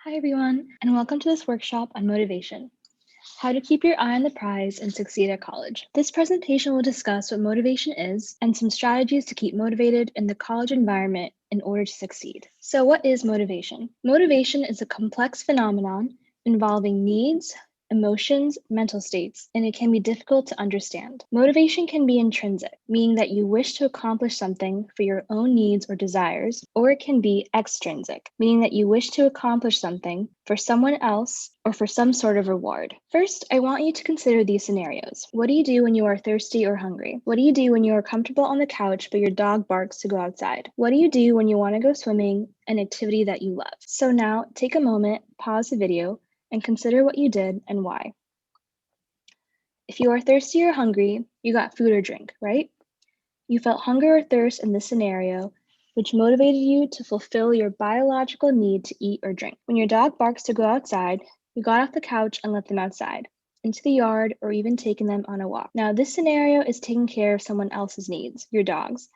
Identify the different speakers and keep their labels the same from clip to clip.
Speaker 1: Hi, everyone, and welcome to this workshop on motivation, how to keep your eye on the prize and succeed at college. This presentation will discuss what motivation is and some strategies to keep motivated in the college environment in order to succeed. So, what is motivation? Motivation is a complex phenomenon involving needs, emotions, mental states, and it can be difficult to understand. Motivation can be intrinsic, meaning that you wish to accomplish something for your own needs or desires, or it can be extrinsic, meaning that you wish to accomplish something for someone else or for some sort of reward. First, I want you to consider these scenarios. What do you do when you are thirsty or hungry? What do you do when you are comfortable on the couch but your dog barks to go outside? What do you do when you want to go swimming, an activity that you love? So now, take a moment, pause the video, and consider what you did and why. If you are thirsty or hungry, you got food or drink, right? You felt hunger or thirst in this scenario, which motivated you to fulfill your biological need to eat or drink. When your dog barks to go outside, you got off the couch and let them outside, into the yard, or even taken them on a walk. Now, this scenario is taking care of someone else's needs, your dog's,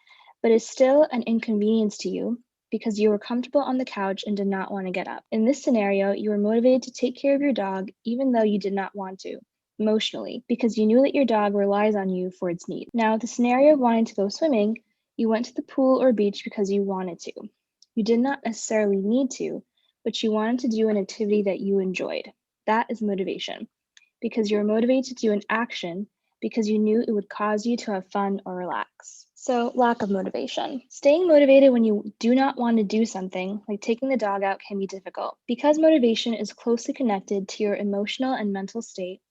Speaker 1: but is still an inconvenience to you because you were comfortable on the couch and did not want to get up. In this scenario, you were motivated to take care of your dog even though you did not want to emotionally, because you knew that your dog relies on you for its needs. Now, the scenario of wanting to go swimming, you went to the pool or beach because you wanted to. You did not necessarily need to, but you wanted to do an activity that you enjoyed. That is motivation, because you're motivated to do an action because you knew it would cause you to have fun or relax. So, lack of motivation. Staying motivated when you do not want to do something, like taking the dog out, can be difficult. Because motivation is closely connected to your emotional and mental state,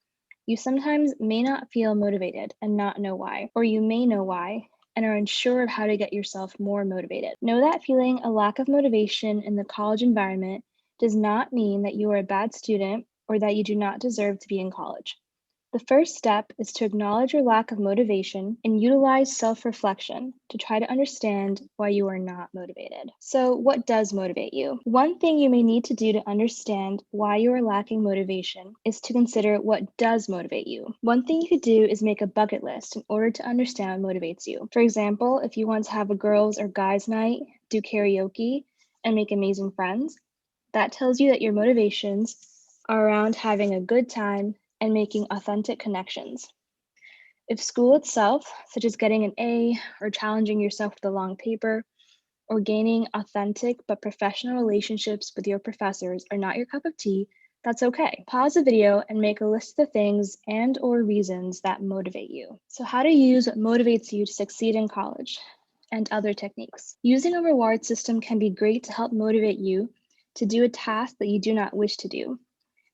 Speaker 1: you sometimes may not feel motivated and not know why, or you may know why and are unsure of how to get yourself more motivated. Know that feeling a lack of motivation in the college environment does not mean that you are a bad student or that you do not deserve to be in college. The first step is to acknowledge your lack of motivation and utilize self reflection to try to understand why you are not motivated. So, what does motivate you? One thing you may need to do to understand why you are lacking motivation is to consider what does motivate you. One thing you could do is make a bucket list in order to understand what motivates you. For example, if you want to have a girls' or guys' night, do karaoke, and make amazing friends, that tells you that your motivations are around having a good time and making authentic connections. If school itself, such as getting an A or challenging yourself with a long paper, or gaining authentic but professional relationships with your professors are not your cup of tea, that's okay. Pause the video and make a list of the things and or reasons that motivate you. So how to use what motivates you to succeed in college and other techniques. Using a reward system can be great to help motivate you to do a task that you do not wish to do,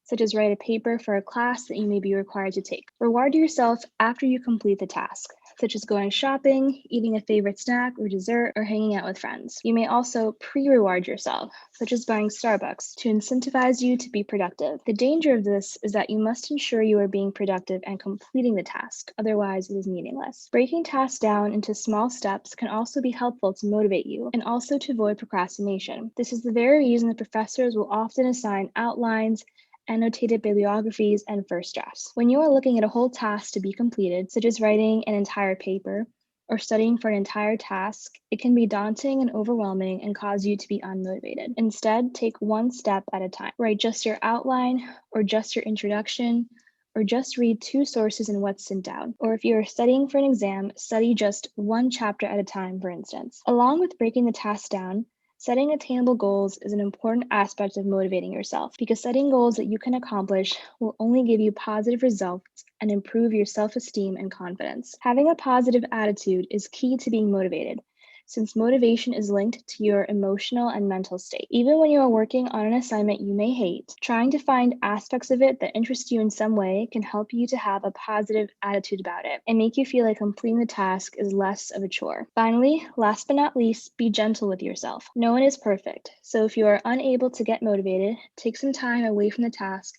Speaker 1: such as write a paper for a class that you may be required to take. Reward yourself after you complete the task, such as going shopping, eating a favorite snack or dessert, or hanging out with friends. You may also pre-reward yourself, such as buying Starbucks, to incentivize you to be productive. The danger of this is that you must ensure you are being productive and completing the task, otherwise it is meaningless. Breaking tasks down into small steps can also be helpful to motivate you and also to avoid procrastination. This is the very reason that professors will often assign outlines, annotated bibliographies, and first drafts. When you are looking at a whole task to be completed, such as writing an entire paper or studying for an entire task, it can be daunting and overwhelming and cause you to be unmotivated. Instead, take one step at a time. Write just your outline or just your introduction, or just read 2 sources and what's sent down. Or if you are studying for an exam, study just one chapter at a time, for instance. Along with breaking the task down, setting attainable goals is an important aspect of motivating yourself, because setting goals that you can accomplish will only give you positive results and improve your self-esteem and confidence. Having a positive attitude is key to being motivated, since motivation is linked to your emotional and mental state. Even when you are working on an assignment you may hate, trying to find aspects of it that interest you in some way can help you to have a positive attitude about it and make you feel like completing the task is less of a chore. Finally, last but not least, be gentle with yourself. No one is perfect, so if you are unable to get motivated, take some time away from the task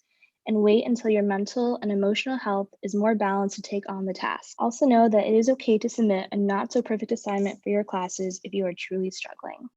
Speaker 1: and wait until your mental and emotional health is more balanced to take on the task. Also know that it is okay to submit a not so perfect assignment for your classes if you are truly struggling.